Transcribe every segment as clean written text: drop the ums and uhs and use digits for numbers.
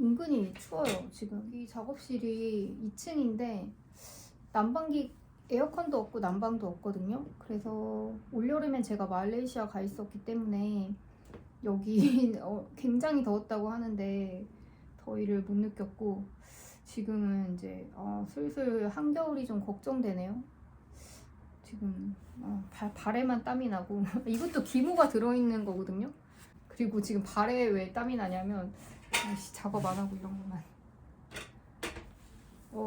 은근히 추워요. 지금 이 작업실이 2층인데 난방기 에어컨도 없고 난방도 없거든요. 그래서 올여름엔 제가 말레이시아 가 있었기 때문에 여기 굉장히 더웠다고 하는데 더위를 못 느꼈고, 지금은 이제 슬슬 한겨울이 좀 걱정되네요. 지금 발에만 땀이 나고 이것도 기모가 들어있는 거거든요. 그리고 지금 발에 왜 땀이 나냐면 작업 안 하고 이런 것만.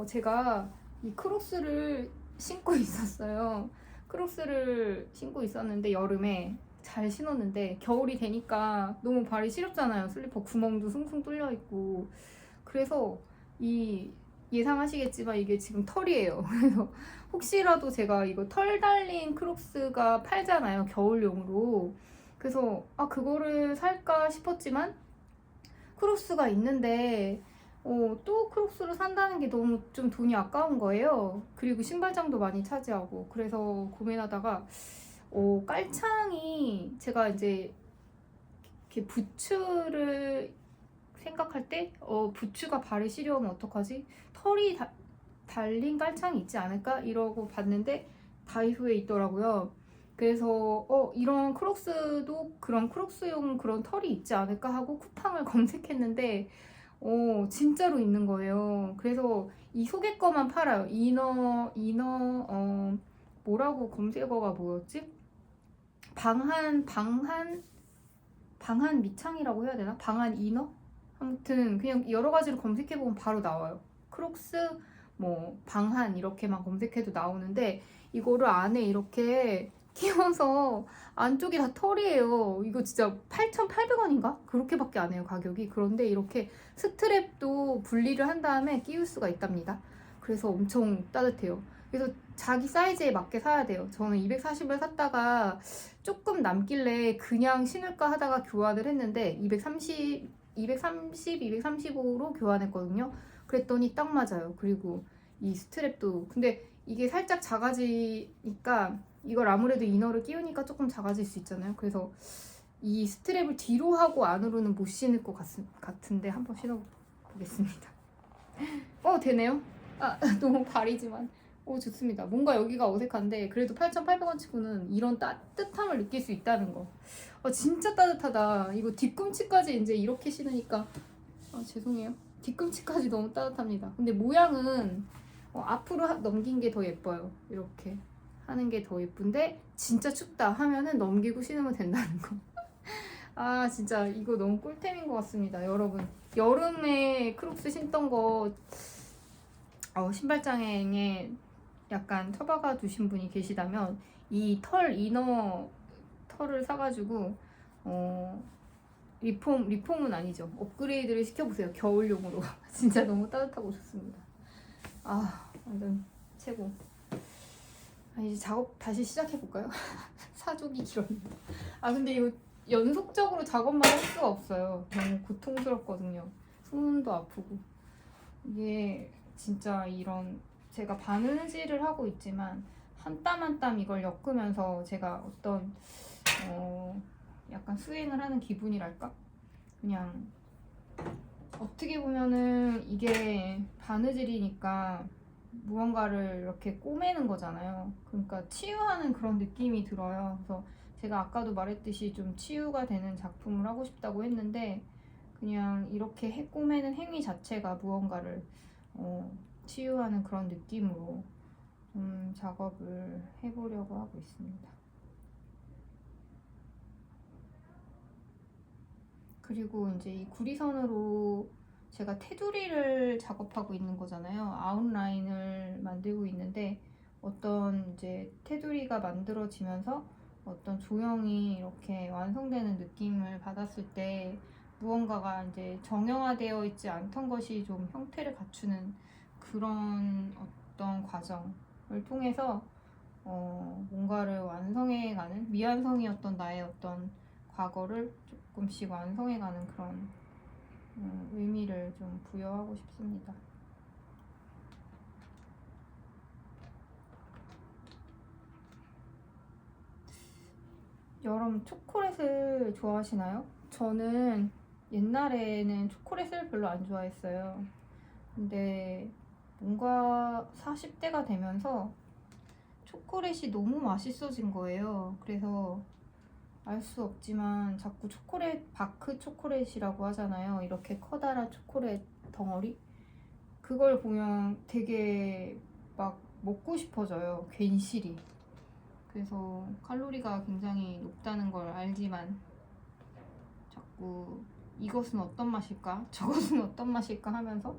제가 이 크록스를 신고 있었어요. 크록스를 신고 있었는데 여름에 잘 신었는데 겨울이 되니까 너무 발이 시렵잖아요. 슬리퍼 구멍도 숭숭 뚫려 있고. 그래서 이 예상하시겠지만 이게 지금 털이에요. 그래서 혹시라도 제가 이거 털 달린 크록스가 팔잖아요, 겨울용으로. 그래서 그거를 살까 싶었지만 크록스가 있는데 또 크록스를 산다는 게 너무 좀 돈이 아까운 거예요. 그리고 신발장도 많이 차지하고. 그래서 고민하다가 깔창이, 제가 이제 이렇게 부츠를 생각할 때 부츠가 발에 시려우면 어떡하지? 털이 달린 깔창이 있지 않을까? 이러고 봤는데 다이소에 있더라고요. 그래서 이런 크록스도 그런 크록스용 그런 털이 있지 않을까 하고 쿠팡을 검색했는데 진짜로 있는 거예요. 그래서 이 속에 거만 팔아요. 뭐라고 검색어가 뭐였지? 방한 미창이라고 해야 되나? 방한 이너? 아무튼 그냥 여러 가지로 검색해보면 바로 나와요. 크록스, 뭐 방한 이렇게만 검색해도 나오는데, 이거를 안에 이렇게 끼워서 안쪽이 다 털이에요. 이거 진짜 8,800원인가? 그렇게밖에 안 해요, 가격이. 그런데 이렇게 스트랩도 분리를 한 다음에 끼울 수가 있답니다. 그래서 엄청 따뜻해요. 그래서 자기 사이즈에 맞게 사야 돼요. 저는 240을 샀다가 조금 남길래 그냥 신을까 하다가 교환을 했는데 235로 교환했거든요. 그랬더니 딱 맞아요. 그리고 이 스트랩도, 근데 이게 살짝 작아지니까, 이걸 아무래도 이너를 끼우니까 조금 작아질 수 있잖아요. 그래서 이 스트랩을 뒤로 하고 안으로는 못 신을 것 같은데 한번 신어보겠습니다. 되네요. 너무 발이지만. 좋습니다. 뭔가 여기가 어색한데 그래도 8,800원 치고는 이런 따뜻함을 느낄 수 있다는 거. 진짜 따뜻하다. 이거 뒤꿈치까지 이제 이렇게 신으니까 죄송해요. 뒤꿈치까지 너무 따뜻합니다. 근데 모양은 앞으로 넘긴 게 더 예뻐요. 이렇게 하는 게 더 예쁜데 진짜 춥다 하면은 넘기고 신으면 된다는 거. 진짜 이거 너무 꿀템인 것 같습니다. 여러분, 여름에 크록스 신던 거 신발장에 약간 처박아 두신 분이 계시다면 이 이너 털을 사가지고 리폼은 아니죠, 업그레이드를 시켜보세요. 겨울용으로. 진짜 너무 따뜻하고 좋습니다. 완전 최고. 이제 작업 다시 시작해볼까요? 사족이 길었는데. 근데 이거 연속적으로 작업만 할 수가 없어요. 너무 고통스럽거든요. 손도 아프고. 이게 진짜 제가 바느질을 하고 있지만 한 땀 한 땀 이걸 엮으면서 제가 어떤 약간 수행을 하는 기분이랄까? 그냥 어떻게 보면은 이게 바느질이니까 무언가를 이렇게 꼬매는 거잖아요. 그러니까 치유하는 그런 느낌이 들어요. 그래서 제가 아까도 말했듯이 좀 치유가 되는 작품을 하고 싶다고 했는데, 그냥 이렇게 꼬매는 행위 자체가 무언가를 치유하는 그런 느낌으로 좀 작업을 해보려고 하고 있습니다. 그리고 이제 이 구리선으로 제가 테두리를 작업하고 있는 거잖아요. 아웃라인을 만들고 있는데, 어떤 이제 테두리가 만들어지면서 어떤 조형이 이렇게 완성되는 느낌을 받았을 때 무언가가 이제 정형화되어 있지 않던 것이 좀 형태를 갖추는 그런 어떤 과정을 통해서 뭔가를 완성해가는, 미완성이었던 나의 어떤 과거를 조금씩 완성해가는 그런 의미를 좀 부여하고 싶습니다. 여러분, 초콜릿을 좋아하시나요? 저는 옛날에는 초콜릿을 별로 안 좋아했어요. 근데 뭔가 40대가 되면서 초콜릿이 너무 맛있어진 거예요. 그래서 알 수 없지만 자꾸 초콜릿, 바크 초콜릿이라고 하잖아요. 이렇게 커다란 초콜릿 덩어리? 그걸 보면 되게 막 먹고 싶어져요. 괜시리. 그래서 칼로리가 굉장히 높다는 걸 알지만 자꾸 이것은 어떤 맛일까? 저것은 어떤 맛일까? 하면서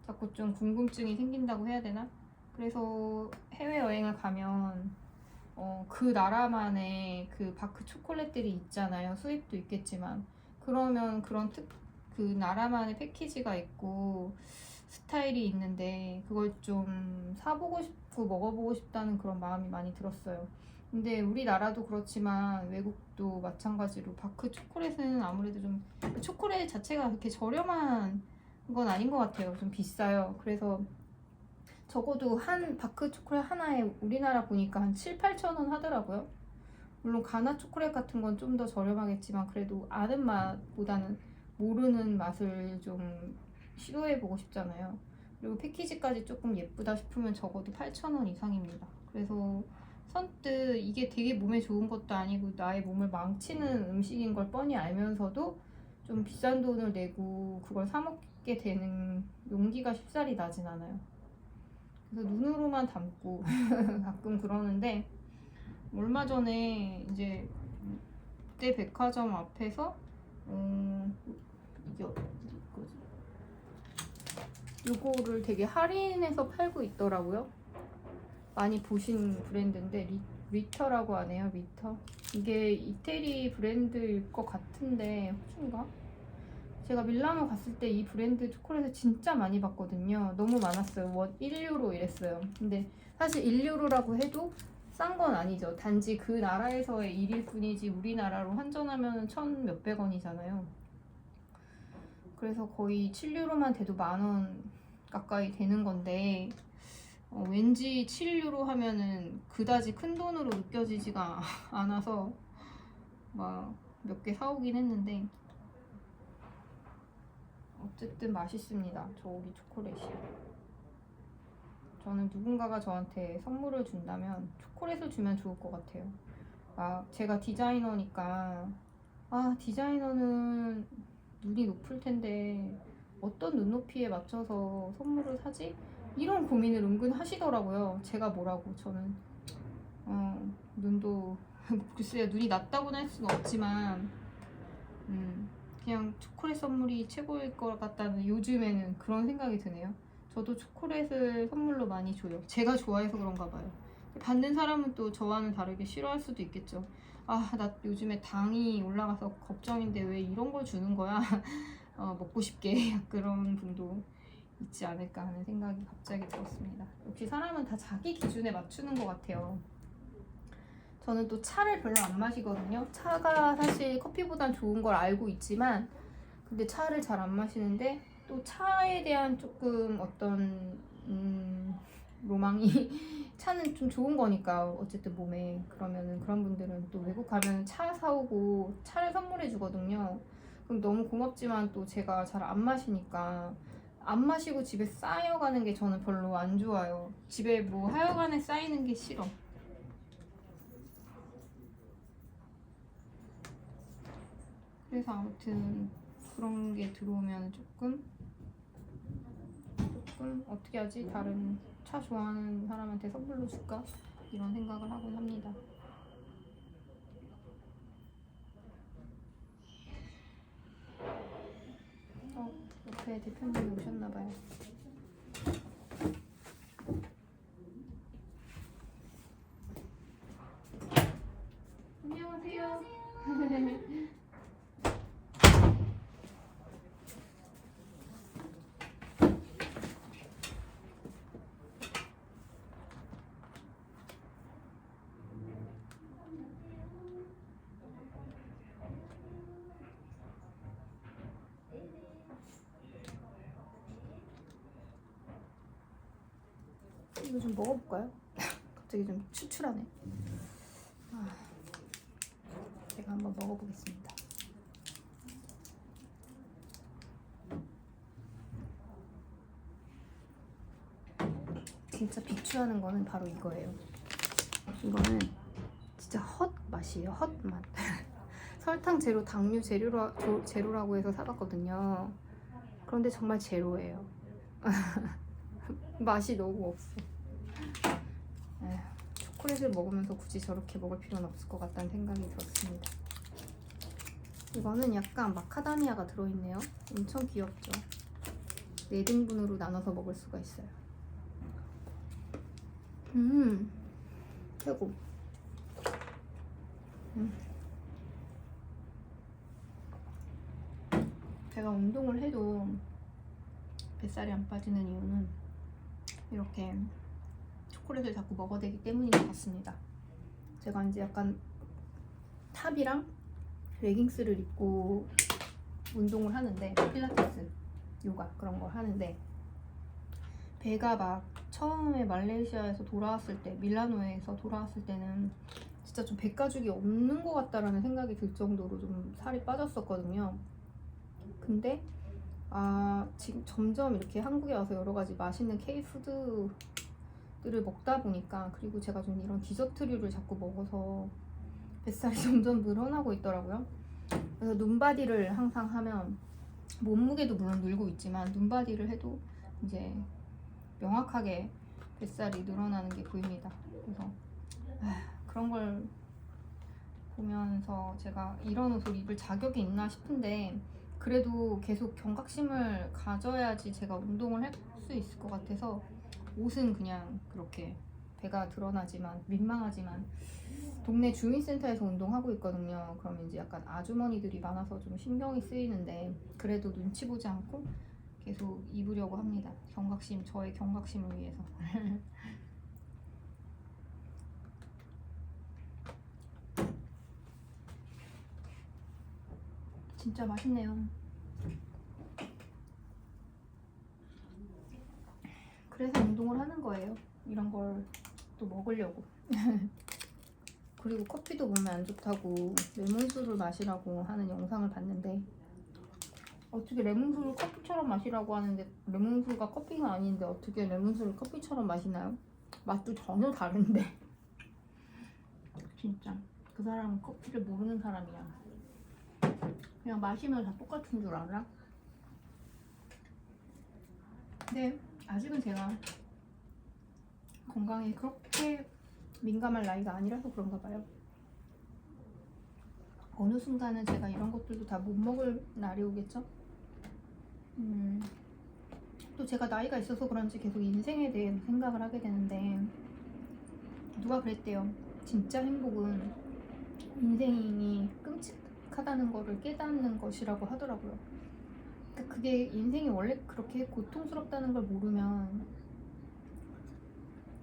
자꾸 좀 궁금증이 생긴다고 해야 되나? 그래서 해외여행을 가면 그 나라만의 그 바크 초콜릿들이 있잖아요. 수입도 있겠지만 그러면 그 나라만의 패키지가 있고 스타일이 있는데 그걸 좀 사보고 싶고 먹어보고 싶다는 그런 마음이 많이 들었어요. 근데 우리나라도 그렇지만 외국도 마찬가지로 바크 초콜릿은 아무래도 좀 초콜릿 자체가 그렇게 저렴한 건 아닌 것 같아요. 좀 비싸요. 그래서 적어도 한 바크 초콜릿 하나에 우리나라 보니까 한 7, 8천 원 하더라고요. 물론 가나 초콜릿 같은 건 좀 더 저렴하겠지만 그래도 아는 맛보다는 모르는 맛을 좀 시도해보고 싶잖아요. 그리고 패키지까지 조금 예쁘다 싶으면 적어도 8천 원 이상입니다. 그래서 선뜻 이게 되게 몸에 좋은 것도 아니고 나의 몸을 망치는 음식인 걸 뻔히 알면서도 좀 비싼 돈을 내고 그걸 사 먹게 되는 용기가 쉽사리 나진 않아요. 그래서 눈으로만 담고 가끔 그러는데 얼마 전에 이제 롯데 백화점 앞에서 이게 어디 거지? 요거를 되게 할인해서 팔고 있더라고요. 많이 보신 브랜드인데 리터라고 하네요. 리터. 이게 이태리 브랜드일 것 같은데 호주인가? 제가 밀라노 갔을 때 이 브랜드 초콜릿을 진짜 많이 봤거든요. 너무 많았어요. 1유로 이랬어요. 근데 사실 1유로라고 해도 싼 건 아니죠. 단지 그 나라에서의 일일 뿐이지 우리나라로 환전하면 1,000 몇백 원이잖아요. 그래서 거의 7유로만 돼도 10,000원 가까이 되는 건데 왠지 7유로 하면은 그다지 큰 돈으로 느껴지지가 않아서 막 몇 개 사오긴 했는데 어쨌든 맛있습니다. 저 오리 초콜릿이요. 저는 누군가가 저한테 선물을 준다면 초콜릿을 주면 좋을 것 같아요. 제가 디자이너니까 디자이너는 눈이 높을 텐데 어떤 눈높이에 맞춰서 선물을 사지? 이런 고민을 은근 하시더라고요. 제가 뭐라고. 저는 눈도 글쎄요, 눈이 낮다고는 할 수는 없지만 그냥 초콜릿 선물이 최고일 것 같다는 요즘에는 그런 생각이 드네요. 저도 초콜릿을 선물로 많이 줘요. 제가 좋아해서 그런가 봐요. 받는 사람은 또 저와는 다르게 싫어할 수도 있겠죠. 나 요즘에 당이 올라가서 걱정인데 왜 이런 걸 주는 거야? 먹고 싶게 그런 분도 있지 않을까 하는 생각이 갑자기 들었습니다. 역시 사람은 다 자기 기준에 맞추는 것 같아요. 저는 또 차를 별로 안 마시거든요. 차가 사실 커피보단 좋은 걸 알고 있지만 근데 차를 잘 안 마시는데 또 차에 대한 조금 어떤 로망이 차는 좀 좋은 거니까 어쨌든 몸에 그러면은 그런 분들은 또 외국 가면 차 사오고 차를 선물해 주거든요. 그럼 너무 고맙지만 또 제가 잘 안 마시니까 안 마시고 집에 쌓여가는 게 저는 별로 안 좋아요. 집에 뭐 하여간에 쌓이는 게 싫어. 그래서 아무튼 그런 게 들어오면 조금 어떻게 하지? 다른 차 좋아하는 사람한테 선물로 줄까? 이런 생각을 하곤 합니다. 옆에 대표님이 오셨나봐요. 안녕하세요. 이거 좀 먹어볼까요? 갑자기 좀 출출하네. 제가 한번 먹어보겠습니다. 진짜 비추하는 거는 바로 이거예요. 이거는 진짜 헛 맛이에요. 헛 맛. 설탕 제로, 당류 제로라고 해서 사봤거든요. 그런데 정말 제로예요. 맛이 너무 없어. 에휴, 초콜릿을 먹으면서 굳이 저렇게 먹을 필요는 없을 것 같다는 생각이 들었습니다. 이거는 약간 마카다미아가 들어있네요. 엄청 귀엽죠? 4등분으로 나눠서 먹을 수가 있어요. 최고. 제가 운동을 해도 뱃살이 안 빠지는 이유는 이렇게 초콜릿을 자꾸 먹어대기 때문인 것 같습니다. 제가 이제 약간 탑이랑 레깅스를 입고 운동을 하는데, 필라테스, 요가 그런 걸 하는데, 배가 막 처음에 말레이시아에서 돌아왔을 때, 밀라노에서 돌아왔을 때는 진짜 좀 배가죽이 없는 것 같다라는 생각이 들 정도로 좀 살이 빠졌었거든요. 근데 지금 점점 이렇게 한국에 와서 여러 가지 맛있는 K푸드들을 먹다 보니까, 그리고 제가 좀 이런 디저트류를 자꾸 먹어서 뱃살이 점점 늘어나고 있더라고요. 그래서 눈바디를 항상 하면, 몸무게도 물론 늘고 있지만 눈바디를 해도 이제 명확하게 뱃살이 늘어나는 게 보입니다. 그래서 그런 걸 보면서 제가 이런 옷을 입을 자격이 있나 싶은데, 그래도 계속 경각심을 가져야지 제가 운동을 할 수 있을 것 같아서, 옷은 그냥 그렇게 배가 드러나지만 민망하지만 동네 주민센터에서 운동하고 있거든요. 그러면 이제 약간 아주머니들이 많아서 좀 신경이 쓰이는데, 그래도 눈치 보지 않고 계속 입으려고 합니다. 저의 경각심을 위해서. 진짜 맛있네요. 그래서 운동을 하는 거예요. 이런 걸 또 먹으려고. 그리고 커피도 몸에 안 좋다고 레몬수를 마시라고 하는 영상을 봤는데, 어떻게 레몬수를 커피처럼 마시라고 하는데, 레몬수가 커피가 아닌데 어떻게 레몬수를 커피처럼 마시나요? 맛도 전혀 다른데. 진짜 그 사람은 커피를 모르는 사람이야. 그냥 마시면 다 똑같은 줄 알아? 근데 아직은 제가 건강에 그렇게 민감할 나이가 아니라서 그런가 봐요. 어느 순간은 제가 이런 것들도 다 못 먹을 날이 오겠죠? 또 제가 나이가 있어서 그런지 계속 인생에 대해 생각을 하게 되는데, 누가 그랬대요. 진짜 행복은 인생이 끔찍하다는 거를 깨닫는 것이라고 하더라고요. 그러니까 그게 인생이 원래 그렇게 고통스럽다는 걸 모르면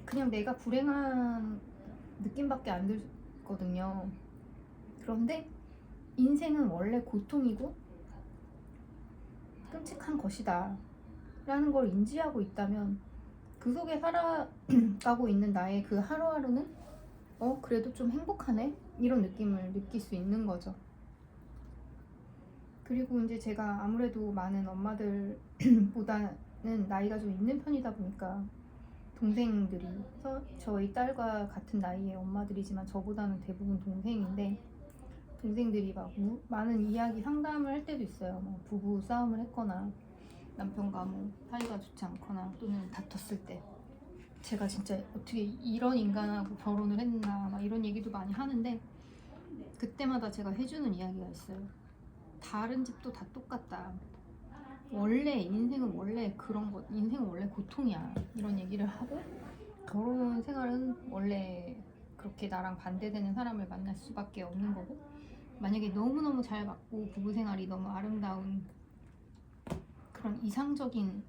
그냥 내가 불행한 느낌밖에 안 들거든요. 그런데 인생은 원래 고통이고 끔찍한 것이다 라는 걸 인지하고 있다면, 그 속에 살아가고 있는 나의 그 하루하루는 그래도 좀 행복하네? 이런 느낌을 느낄 수 있는 거죠. 그리고 이제 제가 아무래도 많은 엄마들보다는 나이가 좀 있는 편이다 보니까, 동생들이 저희 딸과 같은 나이의 엄마들이지만 저보다는 대부분 동생인데, 동생들이 막 많은 이야기 상담을 할 때도 있어요. 뭐 부부 싸움을 했거나 남편과 뭐 사이가 좋지 않거나 또는 다퉜을 때, 제가 진짜 어떻게 이런 인간하고 결혼을 했나 막 이런 얘기도 많이 하는데, 그때마다 제가 해주는 이야기가 있어요. 다른 집도 다 똑같다. 원래 인생은 원래 그런 것, 인생은 원래 고통이야. 이런 얘기를 하고, 결혼 생활은 원래 그렇게 나랑 반대되는 사람을 만날 수밖에 없는 거고, 만약에 너무너무 잘 맞고 부부 생활이 너무 아름다운 그런 이상적인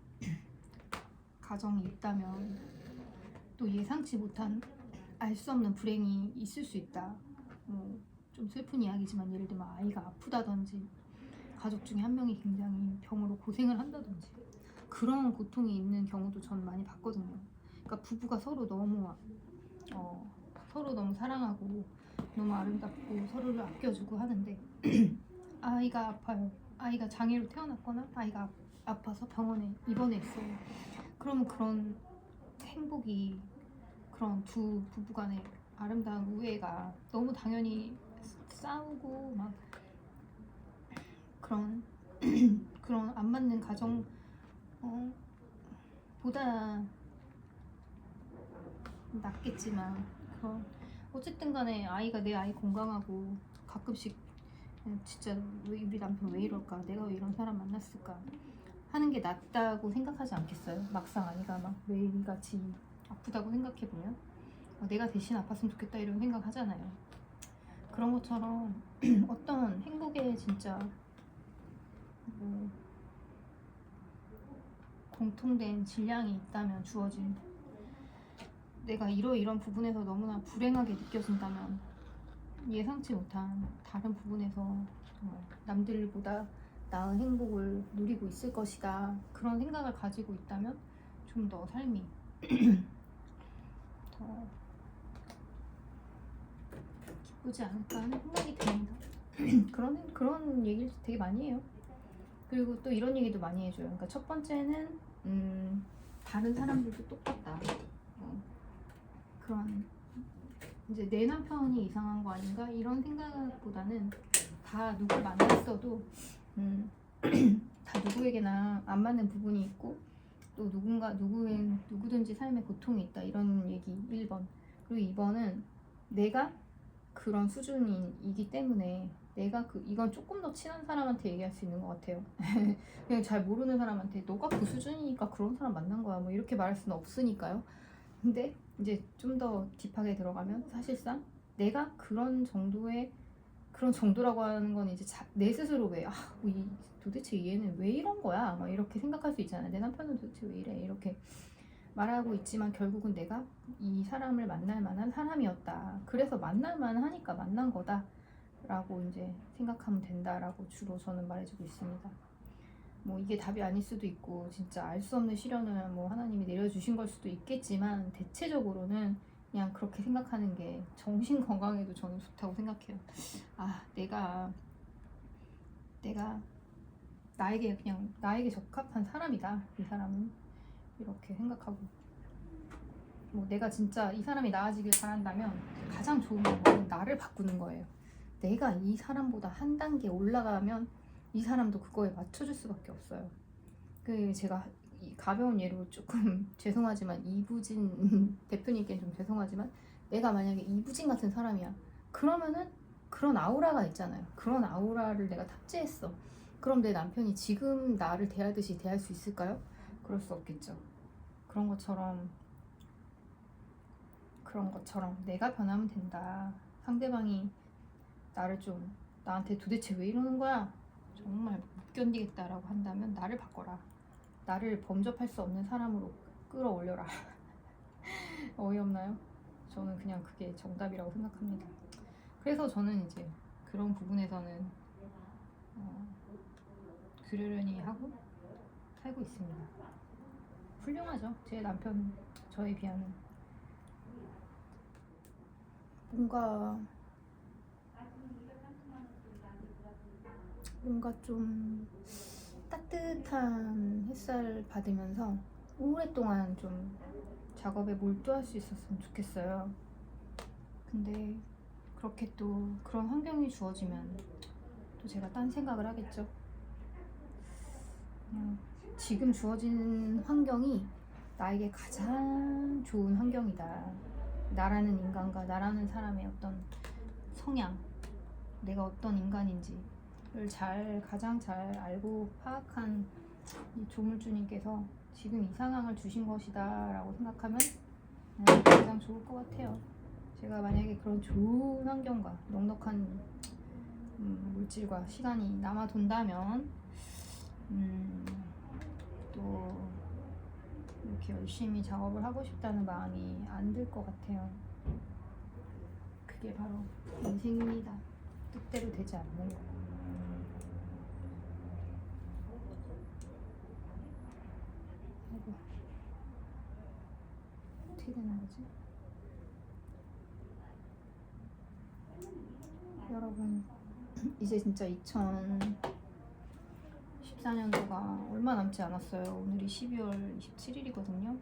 가정이 있다면, 또 예상치 못한 알 수 없는 불행이 있을 수 있다. 좀 슬픈 이야기지만, 예를 들면 아이가 아프다든지, 가족 중에 한 명이 굉장히 병으로 고생을 한다든지, 그런 고통이 있는 경우도 전 많이 봤거든요. 그러니까 부부가 서로 너무 사랑하고 너무 아름답고 서로를 아껴주고 하는데, 아이가 아파요. 아이가 장애로 태어났거나 아이가 아파서 병원에 입원해 있어요. 그러면 그런 행복이 그런 두 부부간의 아름다운 우애가 너무 당연히 싸우고 막 그런 그런 안 맞는 가정 보다 낫겠지만 그런 어쨌든 간에 아이가 내 아이 건강하고 가끔씩 진짜 왜 우리 남편 왜 이럴까 내가 왜 이런 사람 만났을까 하는 게 낫다고 생각하지 않겠어요? 막상 아이가 막 매일같이 아프다고 생각해보면 내가 대신 아팠으면 좋겠다 이런 생각 하잖아요. 그런 것처럼 어떤 행복에 진짜 뭐 공통된 질량이 있다면 주어진 내가 이런 부분에서 너무나 불행하게 느껴진다면 예상치 못한 다른 부분에서 남들보다 나은 행복을 누리고 있을 것이다 그런 생각을 가지고 있다면 좀 더 삶이 더 기쁘지 않을까 하는 생각이 듭니다. 그런 얘기를 되게 많이 해요. 그리고 또 이런 얘기도 많이 해줘요. 그러니까 첫 번째는 다른 사람들도 똑같다. 그런 이제 내 남편이 이상한 거 아닌가 이런 생각보다는 다 누굴 만났어도 다 누구에게나 안 맞는 부분이 있고 또 누구든지 삶에 고통이 있다 이런 얘기 1번. 그리고 2번은 내가 그런 수준이기 때문에 내가 이건 조금 더 친한 사람한테 얘기할 수 있는 것 같아요. 그냥 잘 모르는 사람한테 너가 그 수준이니까 그런 사람 만난 거야 뭐 이렇게 말할 수는 없으니까요. 근데 이제 좀 더 딥하게 들어가면 사실상 내가 그런 정도라고 하는 건 이제 내 스스로 도대체 얘는 왜 이런 거야? 막 이렇게 생각할 수 있잖아요. 내 남편은 도대체 왜 이래? 이렇게 말하고 있지만 결국은 내가 이 사람을 만날 만한 사람이었다. 그래서 만날 만하니까 만난 거다. 라고 이제 생각하면 된다라고 주로 저는 말해주고 있습니다. 뭐 이게 답이 아닐 수도 있고 진짜 알 수 없는 시련을 뭐 하나님이 내려주신 걸 수도 있겠지만 대체적으로는 그냥 그렇게 생각하는 게 정신 건강에도 저는 좋다고 생각해요. 내가 나에게 적합한 사람이다. 이 사람은 이렇게 생각하고 뭐 내가 진짜 이 사람이 나아지길 바란다면 가장 좋은 방법은 나를 바꾸는 거예요. 내가 이 사람보다 한 단계 올라가면 이 사람도 그거에 맞춰줄 수밖에 없어요. 제가 가벼운 예로 조금 죄송하지만 이부진 대표님께는 좀 죄송하지만 내가 만약에 이부진 같은 사람이야. 그러면은 그런 아우라가 있잖아요. 그런 아우라를 내가 탑재했어. 그럼 내 남편이 지금 나를 대하듯이 대할 수 있을까요? 그럴 수 없겠죠. 그런 것처럼 내가 변하면 된다. 상대방이 나한테 도대체 왜 이러는 거야? 정말 못 견디겠다라고 한다면 나를 바꿔라. 나를 범접할 수 없는 사람으로 끌어올려라. 어이없나요? 저는 그냥 그게 정답이라고 생각합니다. 그래서 저는 이제 그런 부분에서는 그러려니 하고 살고 있습니다. 훌륭하죠? 제 남편 저에 비하면 뭔가 좀 따뜻한 햇살 받으면서 오랫동안 좀 작업에 몰두할 수 있었으면 좋겠어요. 근데 그렇게 또 그런 환경이 주어지면 또 제가 딴 생각을 하겠죠. 지금 주어진 환경이 나에게 가장 좋은 환경이다. 나라는 인간과 나라는 사람의 어떤 성향, 내가 어떤 인간인지를 가장 잘 알고 파악한 이 조물주님께서 지금 이 상황을 주신 것이다 라고 생각하면 가장 좋을 것 같아요. 제가 만약에 그런 좋은 환경과 넉넉한 물질과 시간이 남아 돈다면 또 이렇게 열심히 작업을 하고 싶다는 마음이 안 들 것 같아요. 그게 바로 인생입니다. 뜻대로 되지 않는 거. 아이고, 어떻게 되는 거지? 여러분, 이제 진짜 2014년도가 얼마 남지 않았어요. 오늘이 12월 27일이거든요.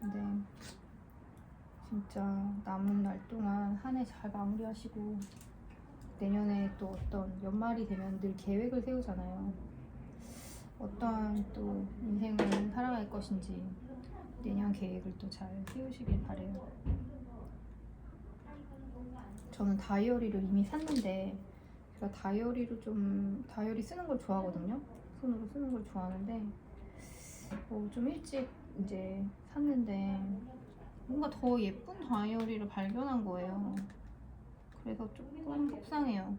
근데 진짜 남은 날 동안 한 해 잘 마무리하시고 내년에 또 어떤 연말이 되면 늘 계획을 세우잖아요. 어떠한 또 인생을 살아갈 것인지 내년 계획을 또 잘 세우시길 바래요. 저는 다이어리를 이미 샀는데 제가 다이어리 쓰는 걸 좋아하거든요. 손으로 쓰는 걸 좋아하는데 좀 일찍 이제 샀는데 뭔가 더 예쁜 다이어리를 발견한 거예요. 그래서 조금 속상해요.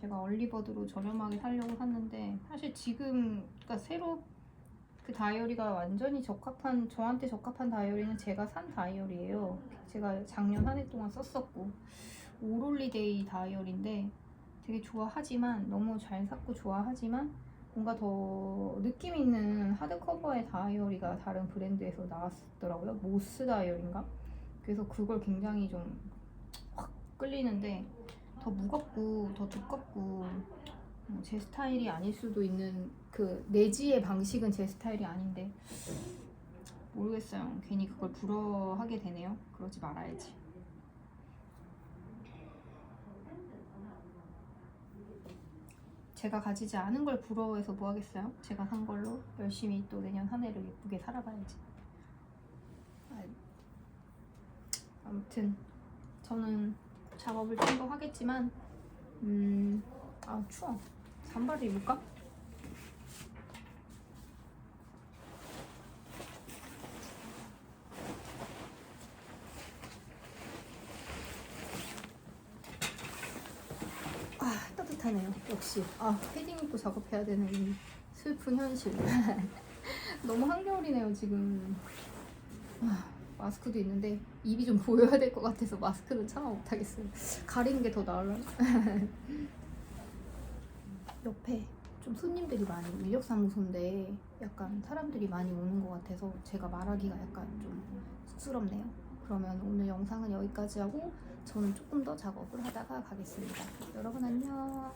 제가 얼리버드로 저렴하게 사려고 샀는데 사실 지금 그러니까 새로 그 다이어리가 완전히 저한테 적합한 다이어리는 제가 산 다이어리예요. 제가 작년 한 해 동안 썼었고 오롤리데이 다이어리인데 되게 좋아하지만 너무 잘 샀고 좋아하지만 뭔가 더 느낌 있는 하드커버의 다이어리가 다른 브랜드에서 나왔더라고요. 모스 다이어리인가? 그래서 그걸 굉장히 좀 확 끌리는데 더 무겁고 더 두껍고 제 스타일이 아닐 수도 있는 그 내지의 방식은 제 스타일이 아닌데 모르겠어요. 괜히 그걸 부러워하게 되네요. 그러지 말아야지. 제가 가지지 않은 걸 부러워해서 뭐 하겠어요? 제가 산 걸로 열심히 또 내년 한 해를 예쁘게 살아봐야지. 아무튼 저는 작업을 좀 더 하겠지만 추워. 잠바를 입을까? 따뜻하네요. 역시 패딩 입고 작업해야 되는 이 슬픈 현실. 너무 한겨울이네요 지금. 마스크도 있는데 입이 좀 보여야 될 것 같아서 마스크는 참아 못하겠어요. 가리는 게 더 나을라나? 옆에 좀 손님들이 많이 인력사무소인데 약간 사람들이 많이 오는 것 같아서 제가 말하기가 약간 좀 쑥스럽네요. 그러면 오늘 영상은 여기까지 하고 저는 조금 더 작업을 하다가 가겠습니다. 여러분 안녕.